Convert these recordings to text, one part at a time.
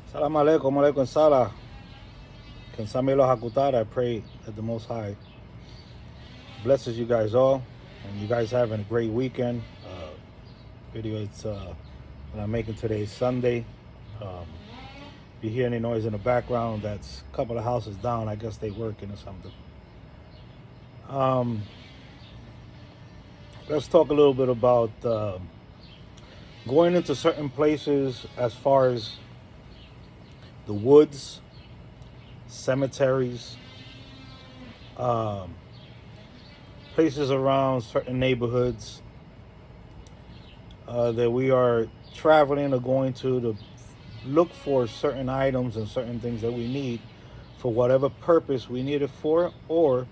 Salam alaikum, alaikum salam. Kensamelo Hakutar, I pray that the Most High blesses you guys all. And you guys having a great weekend. Video, when I'm making today Sunday. Um, if you hear any noise in the background, that's a couple of houses down. I guess they working or something. Um, let's talk a little bit about going into certain places as far as the woods, cemeteries, um, places around certain neighborhoods that we are traveling or going to look for certain items and certain things that we need for whatever purpose we need it for, or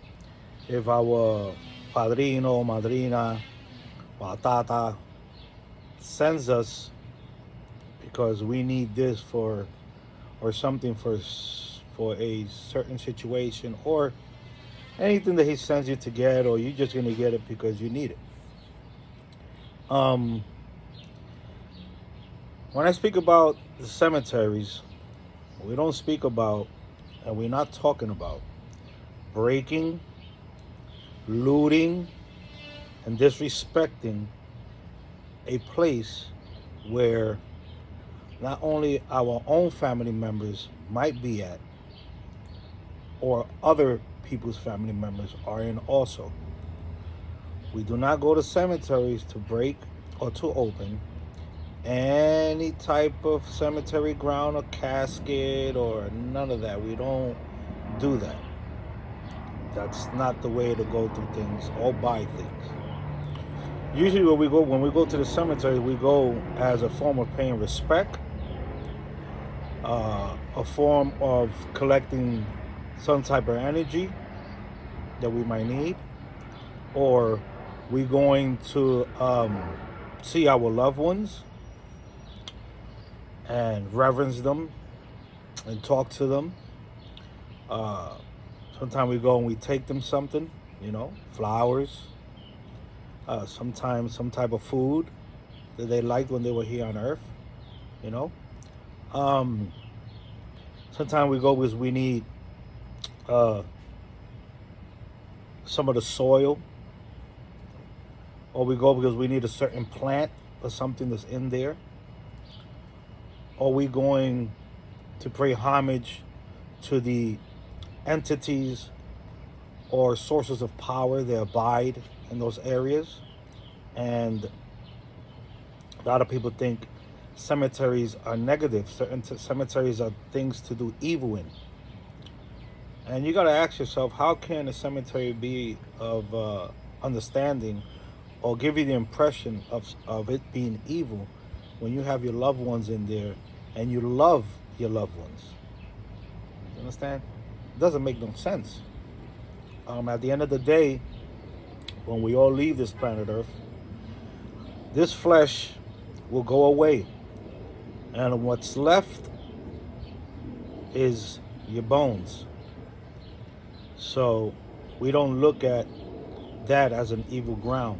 if our padrino, madrina, or tata sends us because we need this for or something for a certain situation, or anything that he sends you to get, or you're just gonna get it because you need it. Um, when I speak about the cemeteries, we don't speak about, and we're not talking about breaking, looting, and disrespecting a place where not only our own family members might be at, or other people's family members are in also. We do not go to cemeteries to break or to open any type of cemetery ground or casket or none of that. We don't do that. That's not the way to go through things or buy things. Usually when we go to the cemetery, we go as a form of paying respect, a form of collecting some type of energy that we might need, or we going to see our loved ones and reverence them and talk to them. Uh, Sometimes we go and we take them something, flowers, sometimes some type of food that they liked when they were here on Earth, you know. Um, Sometimes we go because we need uh, some of the soil, or we go because we need a certain plant or something that's in there, or we going to pay homage to the entities or sources of power that abide in those areas. And a lot of people think cemeteries are negative. Certain cemeteries are things to do evil in. And you got to ask yourself, how can a cemetery be of understanding or give you the impression of it being evil when you have your loved ones in there and you love your loved ones? You understand? It doesn't make no sense. At the end of the day, when we all leave this planet Earth, this flesh will go away. And what's left is your bones. So we don't look at that as an evil ground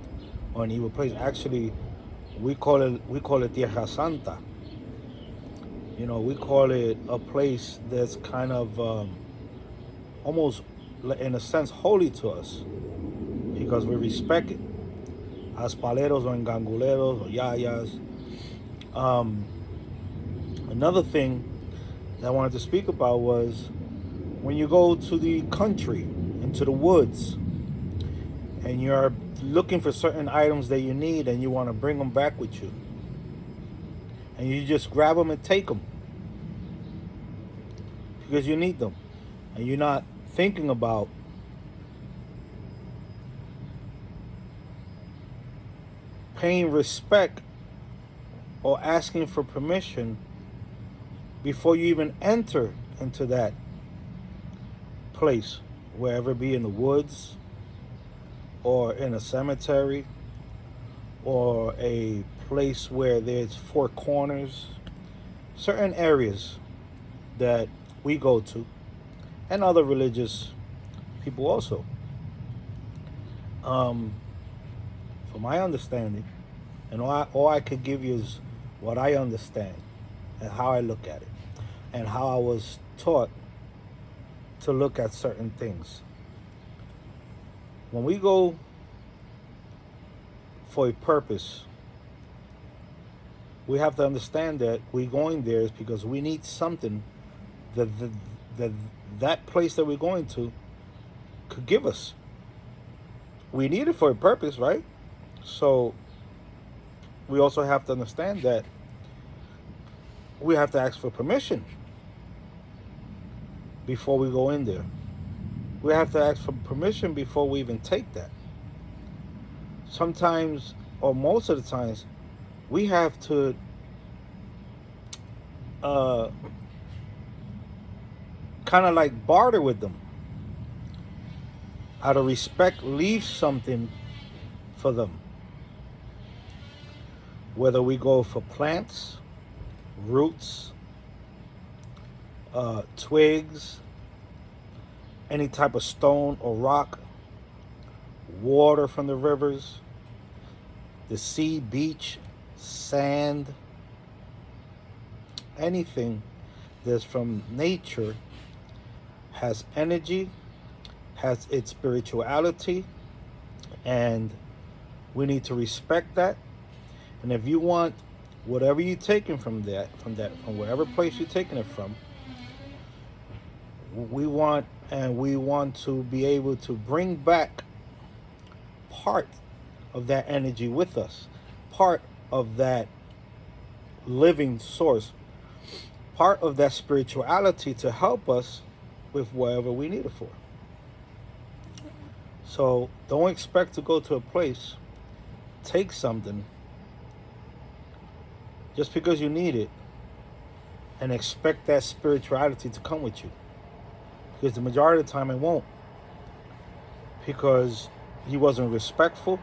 or an evil place. Actually, we call it Tierra Santa. We call it a place that's kind of almost, in a sense, holy to us because we respect it as paleros or enganguleros or yayas. Um, Another thing that I wanted to speak about was when you go to the country, into the woods, and you're looking for certain items that you need and you want to bring them back with you, and you just grab them and take them because you need them, and you're not thinking about paying respect or asking for permission before you even enter into that place, wherever it be in the woods or in a cemetery or a place where there's four corners, certain areas that we go to, and other religious people also. Um, from my understanding, and all I could give you is what I understand and how I look at it. and how I was taught to look at certain things. When we go for a purpose, we have to understand that we're going there is because we need something that that place that we're going to could give us. We need it for a purpose, right? So we also have to understand that we have to ask for permission before we go in there. We have to ask for permission before we even take that. Sometimes, or most of the times, we have to kind of like barter with them. Out of respect, leave something for them. Whether we go for plants, roots, twigs, any type of stone or rock, water from the rivers, the sea, beach, sand, anything that's from nature has energy, has its spirituality, and we need to respect that. And if you want whatever you're taking from wherever place you're taking it from, we want to be able to bring back part of that energy with us, part of that living source, part of that spirituality to help us with whatever we need it for. So don't expect to go to a place, take something just because you need it, and expect that spirituality to come with you. Because the majority of the time it won't. Because you wasn't respectful.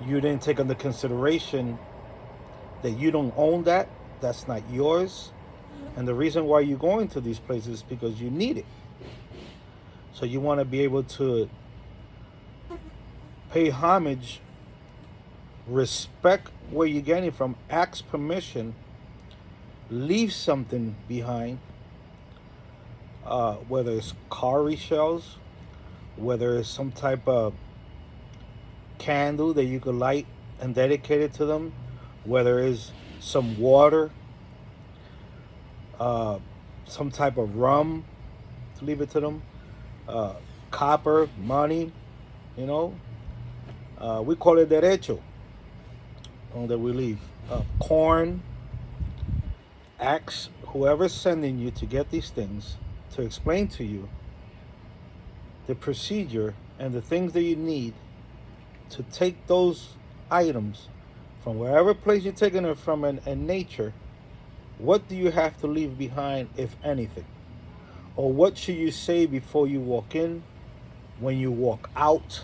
You didn't take into consideration that you don't own that. That's not yours. And the reason why you're going to these places is because you need it. So you want to be able to pay homage, respect where you're getting from, ask permission, leave something behind, whether it's cowrie shells, whether it's some type of candle that you could light and dedicate it to them, whether it's some water, some type of rum to leave it to them, copper, money, you know. We call it derecho that we leave. Corn. Ask whoever's sending you to get these things to explain to you the procedure and the things that you need to take those items from wherever place you're taking it from in nature. What do you have to leave behind, if anything? Or what should you say before you walk in, when you walk out?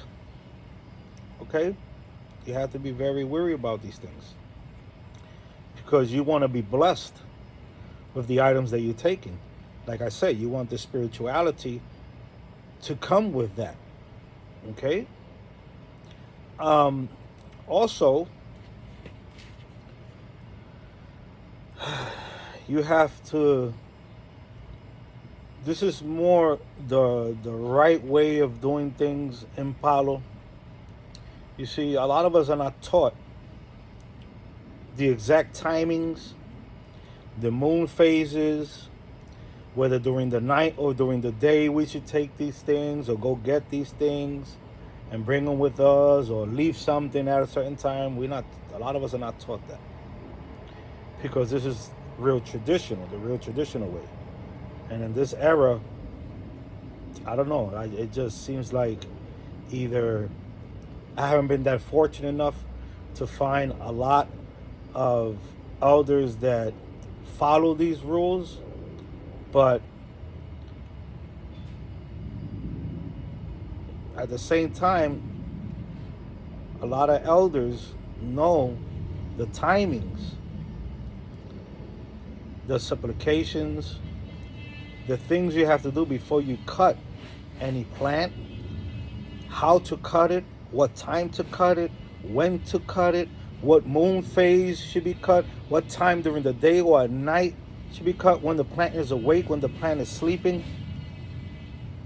Okay? You have to be very wary about these things. Because you want to be blessed with the items that you're taking. Like I said, you want the spirituality to come with that. Okay? Also, you have to, this is more the right way of doing things in Palo. You see, a lot of us are not taught the exact timings, the moon phases, whether during the night or during the day we should take these things or go get these things and bring them with us, or leave something at a certain time. A lot of us are not taught that. Because this is the real traditional way. And in this era, I don't know, it just seems like either I haven't been that fortunate enough to find a lot of elders that follow these rules, but at the same time, a lot of elders know the timings, the supplications, the things you have to do before you cut any plant, how to cut it, what time to cut it, when to cut it, what moon phase should be cut, what time during the day or at night should be cut when the plant is awake, when the plant is sleeping.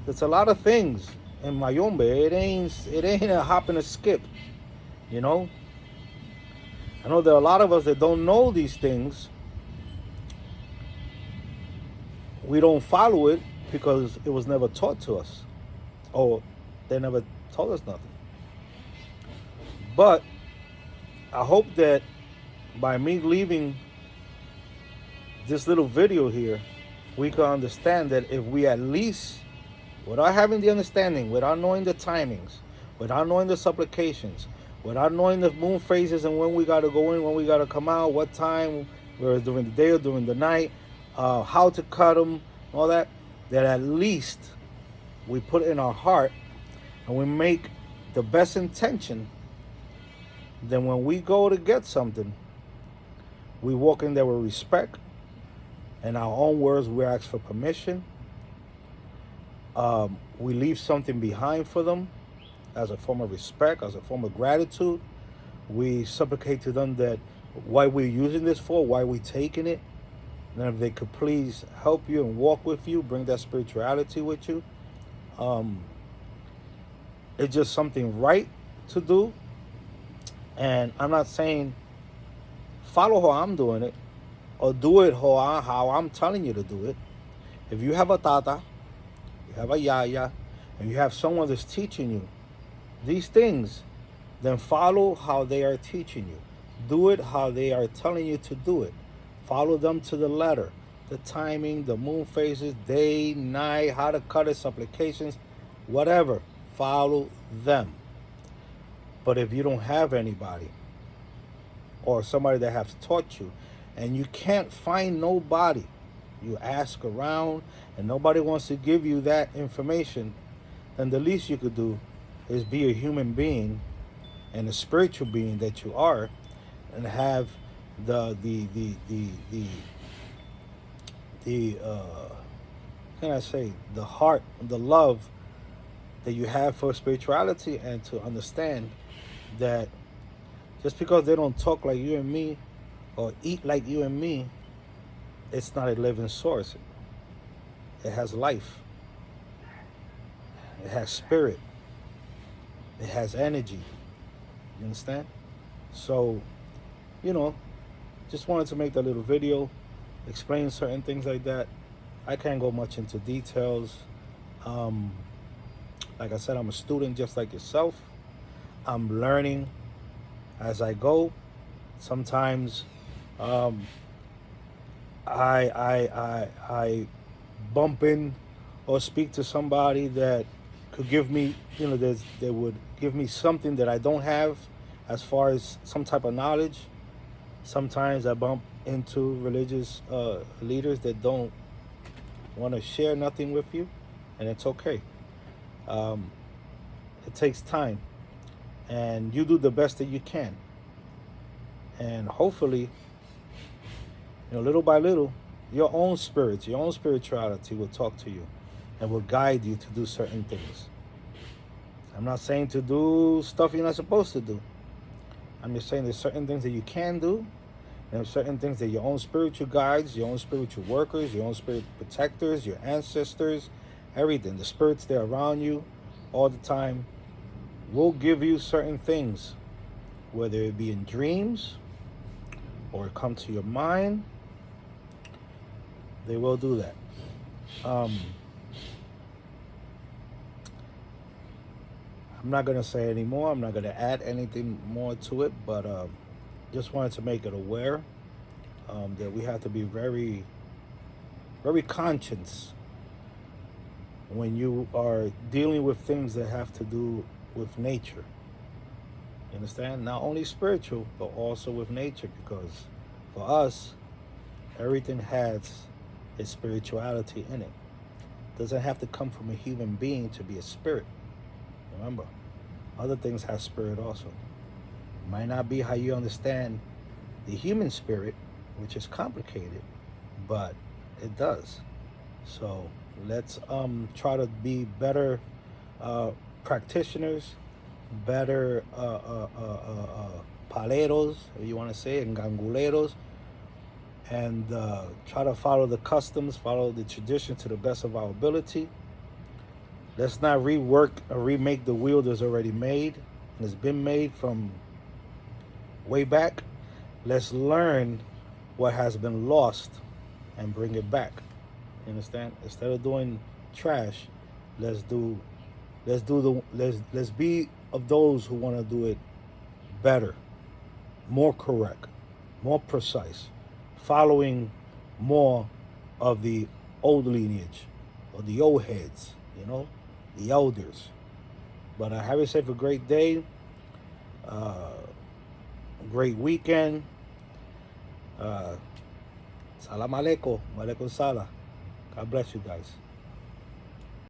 There's a lot of things in Mayombe. It ain't a hop and a skip, you know. I know there are a lot of us that don't know these things. We don't follow it because it was never taught to us, or they never told us nothing. But I hope that by me leaving this little video here, we can understand that if we at least, without having the understanding, without knowing the timings, without knowing the supplications, without knowing the moon phases and when we got to go in, when we got to come out, what time, whether it's during the day or during the night, how to cut them, all that, that at least we put in our heart and we make the best intention. Then when we go to get something, we walk in there with respect. In our own words, we ask for permission. We leave something behind for them as a form of respect, as a form of gratitude. We supplicate to them that why we're using this for, why we're taking it. And if they could please help you and walk with you, bring that spirituality with you. It's just something right to do. And I'm not saying follow how I'm doing it or do it how I'm telling you to do it. If you have a tata, you have a yaya, and you have someone that's teaching you these things, then follow how they are teaching you. Do it how they are telling you to do it. Follow them to the letter. The timing, the moon phases, day, night, how to cut it, supplications, whatever. Follow them. But if you don't have anybody or somebody that has taught you and you can't find nobody, you ask around and nobody wants to give you that information, then the least you could do is be a human being and a spiritual being that you are, and have the can I say, the heart, the love that you have for spirituality, and to understand that just because they don't talk like you and me or eat like you and me, it's not a living source. It has life. It has spirit. It has energy. You understand? So, just wanted to make that little video, explain certain things like that. I can't go much into details. Like I said, I'm a student just like yourself. I'm learning as I go. Sometimes I bump in or speak to somebody that could give me, that would give me something that I don't have as far as some type of knowledge. Sometimes I bump into religious leaders that don't want to share nothing with you, and it's okay. It takes time, and you do the best that you can. And hopefully, little by little, your own spirits, your own spirituality will talk to you and will guide you to do certain things. I'm not saying to do stuff you're not supposed to do. I'm just saying there's certain things that you can do, and there's certain things that your own spiritual guides, your own spiritual workers, your own spirit protectors, your ancestors, everything, the spirits that are around you all the time will give you certain things, whether it be in dreams or it come to your mind. They will do that. I'm not going to say any more. I'm not going to add anything more to it, but just wanted to make it aware that we have to be very, very conscious when you are dealing with things that have to do with nature. You understand? Not only spiritual, but also with nature, because for us, everything has its spirituality in it. It doesn't have to come from a human being to be a spirit. Remember, other things have spirit also. It might not be how you understand the human spirit, which is complicated, but it does. So let's try to be better practitioners, better paleros, if you want to say, and ganguleros, and try to follow the customs, follow the tradition to the best of our ability. Let's not rework or remake the wheel that's already made and has been made from way back. Let's learn what has been lost and bring it back. You understand? Instead of doing trash, let's do let's be of those who want to do it better, more correct, more precise, following more of the old lineage or the old heads, the elders. But have yourself a great day, great weekend. Salam aleikum, malaikum salam. God bless you guys.